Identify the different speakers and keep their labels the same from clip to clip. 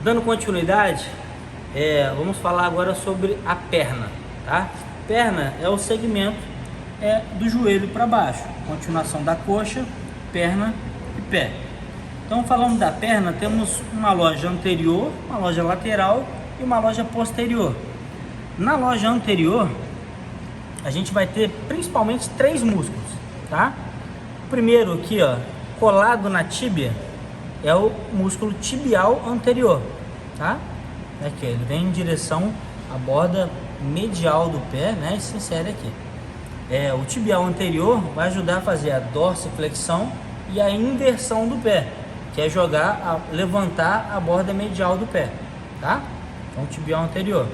Speaker 1: Dando continuidade, vamos falar agora sobre a perna, tá? Perna é o segmento do joelho para baixo, continuação da coxa, perna e pé. Então, falando da perna, temos uma loja anterior, uma loja lateral e uma loja posterior. Na loja anterior, a gente vai ter principalmente 3 músculos, tá? O primeiro aqui, ó, colado na tíbia, é o músculo tibial anterior, tá? Aqui, ele vem em direção à borda medial do pé, né? E se insere aqui. O tibial anterior vai ajudar a fazer a dorsiflexão e a inversão do pé, que é levantar a borda medial do pé, tá? Então, tibial anterior.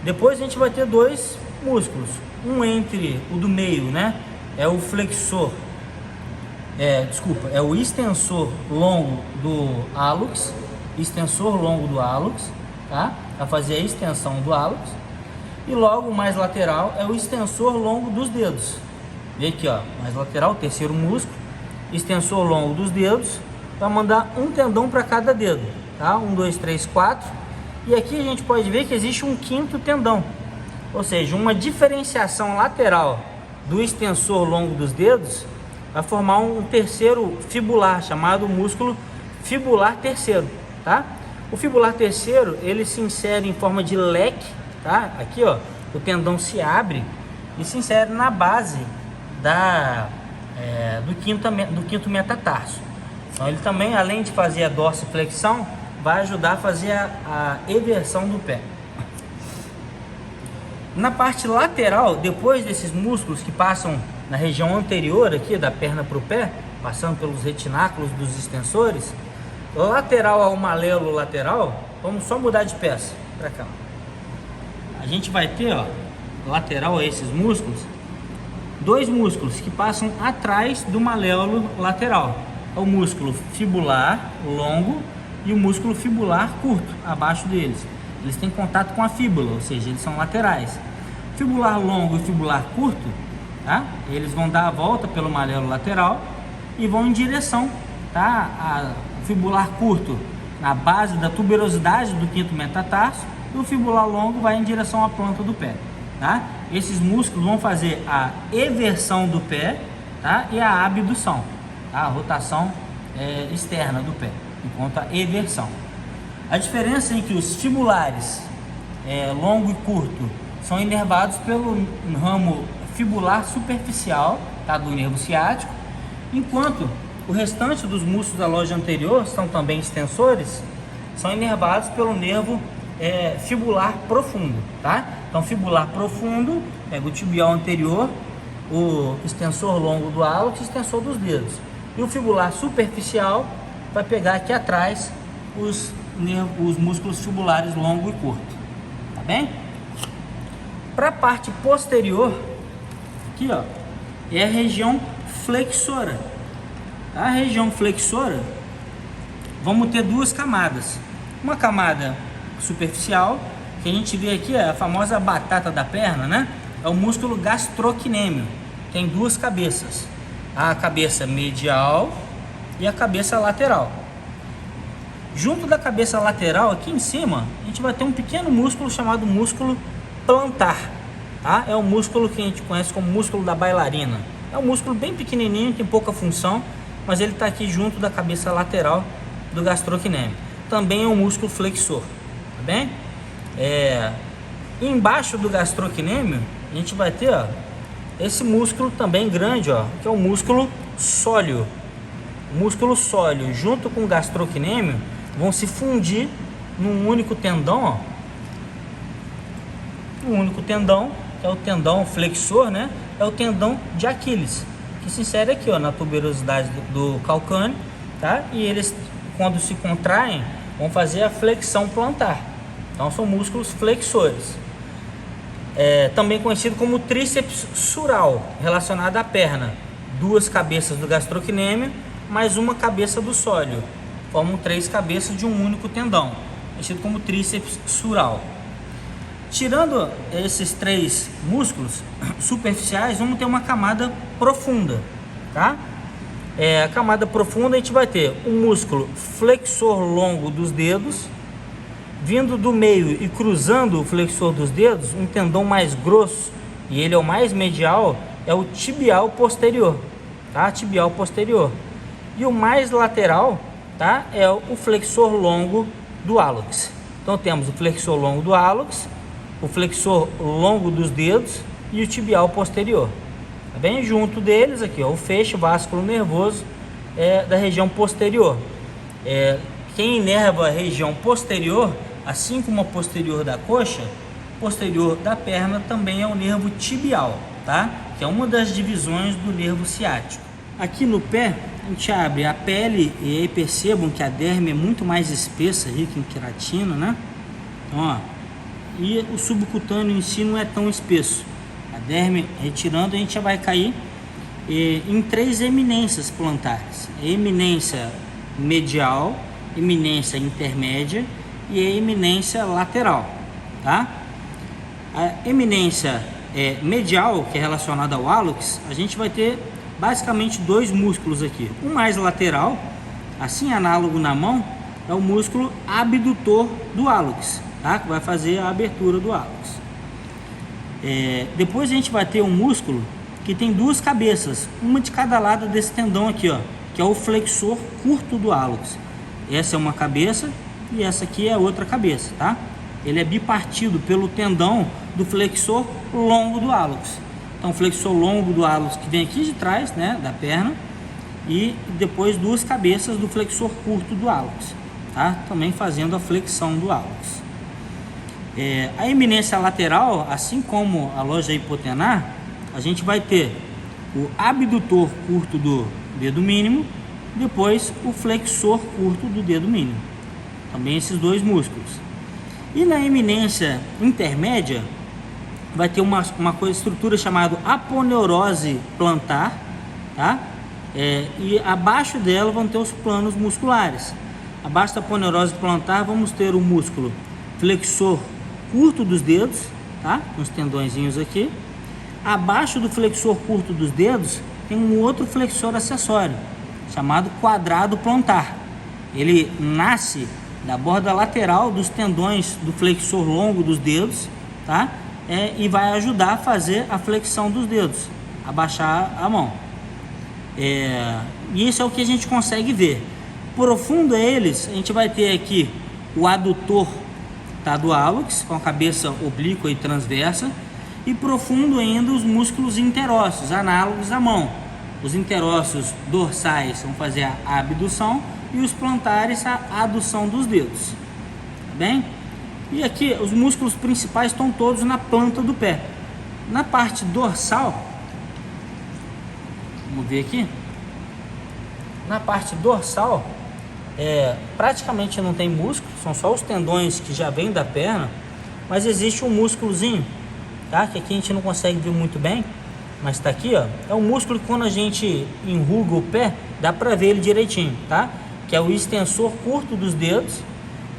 Speaker 1: Depois a gente vai ter 2 músculos, um entre o do meio, né? É o flexor, é o extensor longo do hálux, tá? Para fazer a extensão do hálux. E logo mais lateral é o extensor longo dos dedos. Vê aqui, ó, mais lateral, terceiro músculo, extensor longo dos dedos, para mandar um tendão para cada dedo, tá? 1, 2, 3, 4. E aqui a gente pode ver que existe um 5º tendão, ou seja, uma diferenciação lateral do extensor longo dos dedos vai formar um terceiro fibular, chamado músculo fibular terceiro, tá? O fibular terceiro, ele se insere em forma de leque, tá? Aqui, ó, o tendão se abre e se insere na base do quinto metatarso. Então, ele também, além de fazer a dorsiflexão, vai ajudar a fazer a eversão do pé. Na parte lateral, depois desses músculos que passam na região anterior aqui da perna para o pé, passando pelos retináculos dos extensores, lateral ao maléolo lateral, vamos só mudar de peça para cá. A gente vai ter, ó, lateral a esses músculos, 2 músculos que passam atrás do maléolo lateral. É o músculo fibular longo e o músculo fibular curto, abaixo deles. Eles têm contato com a fíbula, ou seja, eles são laterais. Fibular longo e fibular curto, tá? Eles vão dar a volta pelo maléolo lateral e vão em direção, tá? O fibular curto na base da tuberosidade do quinto metatarso e o fibular longo vai em direção à planta do pé, tá? Esses músculos vão fazer a eversão do pé, tá? E a abdução, tá? A rotação externa do pé, enquanto a eversão. A diferença é que os fibulares longo e curto são inervados pelo ramo fibular superficial, tá, do nervo ciático, enquanto o restante dos músculos da loja anterior, são também extensores, são inervados pelo nervo fibular profundo, tá? Então, fibular profundo pega o tibial anterior, o extensor longo do hálux, o extensor dos dedos, e o fibular superficial vai pegar aqui atrás os músculos fibulares longo e curto, tá bem? Para a parte posterior, aqui, ó, é a região flexora. A região flexora, vamos ter 2 camadas. Uma camada superficial, que a gente vê aqui, a famosa batata da perna, né? É o músculo gastrocnêmio. Tem 2 cabeças, a cabeça medial e a cabeça lateral. Junto da cabeça lateral, aqui em cima, a gente vai ter um pequeno músculo chamado músculo plantar, tá? É o músculo que a gente conhece como músculo da bailarina. É um músculo bem pequenininho, tem pouca função, mas ele está aqui junto da cabeça lateral do gastrocnêmio. Também é um músculo flexor, tá bem? Embaixo do gastrocnêmio, a gente vai ter, ó, esse músculo também grande, ó, que é o músculo sóleo. O músculo sóleo junto com o gastrocnêmio vão se fundir num único tendão, ó. Um único tendão, que é o tendão flexor, né? É o tendão de Aquiles, que se insere aqui, ó, na tuberosidade do calcâneo, tá? E eles, quando se contraem, vão fazer a flexão plantar. Então, são músculos flexores. Também conhecido como tríceps sural, relacionado à perna. 2 cabeças do gastrocnêmio, mais uma cabeça do sóleo. Formam 3 cabeças de um único tendão, conhecido como tríceps sural. Tirando esses 3 músculos superficiais, vamos ter uma camada profunda, tá? A camada profunda, a gente vai ter o músculo flexor longo dos dedos, Vindo do meio e cruzando o flexor dos dedos, um tendão mais grosso, e ele é o mais medial, é o tibial posterior, tá? Tibial posterior. E o mais lateral, tá? É o flexor longo do hálux. Então temos o flexor longo do hálux, o flexor longo dos dedos e o tibial posterior. Tá bem? Junto deles aqui, ó, o feixe vasculo nervoso da região posterior. Quem inerva a região posterior, assim como a posterior da coxa, posterior da perna também é o nervo tibial, tá? Que é uma das divisões do nervo ciático. Aqui no pé, a gente abre a pele e aí percebam que a derme é muito mais espessa, rica em queratina, né? Então, ó, e o subcutâneo em si não é tão espesso. A derme, retirando, a gente já vai cair em 3 eminências plantares: a eminência medial, eminência intermédia e a eminência lateral, tá? A eminência medial, que é relacionada ao hálux, a gente vai ter basicamente 2 músculos aqui. O mais lateral, assim análogo na mão, é o músculo abdutor do hálux, tá? Que vai fazer a abertura do hálux. Depois a gente vai ter um músculo que tem 2 cabeças, uma de cada lado desse tendão aqui, ó, que é o flexor curto do hálux. Essa é uma cabeça e essa aqui é outra cabeça, tá? Ele é bipartido pelo tendão do flexor longo do hálux. Então, o flexor longo do hálux que vem aqui de trás, né, da perna, e depois 2 cabeças do flexor curto do hálux, tá? Também fazendo a flexão do hálux. A eminência lateral, assim como a loja hipotenar, a gente vai ter o abdutor curto do dedo mínimo, depois o flexor curto do dedo mínimo. Também esses 2 músculos. E na eminência intermédia, vai ter uma estrutura chamada aponeurose plantar, tá? E abaixo dela vão ter os planos musculares. Abaixo da aponeurose plantar vamos ter o músculo flexor curto dos dedos, tá? Com os tendõezinhos aqui. Abaixo do flexor curto dos dedos tem um outro flexor acessório chamado quadrado plantar. Ele nasce da borda lateral dos tendões do flexor longo dos dedos, tá? E vai ajudar a fazer a flexão dos dedos, abaixar a mão. E isso é o que a gente consegue ver. Profundo a eles, a gente vai ter aqui o adutor, tá, do hálux, com a cabeça oblíqua e transversa, e profundo ainda os músculos interósseos, análogos à mão. Os interósseos dorsais vão fazer a abdução e os plantares a adução dos dedos, tá bem? E aqui os músculos principais estão todos na planta do pé. Na parte dorsal, vamos ver aqui, na parte dorsal praticamente não tem músculo, são só os tendões que já vêm da perna, mas existe um músculozinho, tá? Que aqui a gente não consegue ver muito bem, mas está aqui, ó. É um músculo que quando a gente enruga o pé, dá para ver ele direitinho, tá? Que é o extensor curto dos dedos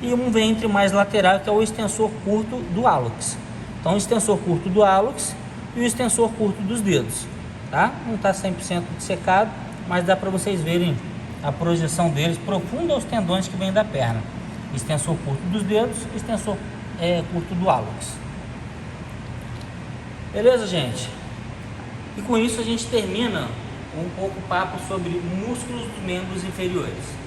Speaker 1: e um ventre mais lateral, que é o extensor curto do hálux. Então, o extensor curto do hálux e o extensor curto dos dedos, tá? Não está 100% dissecado, mas dá para vocês verem a projeção deles profunda aos tendões que vêm da perna. Extensor curto dos dedos, extensor curto do hálux. Beleza, gente? E com isso a gente termina um pouco o papo sobre músculos dos membros inferiores.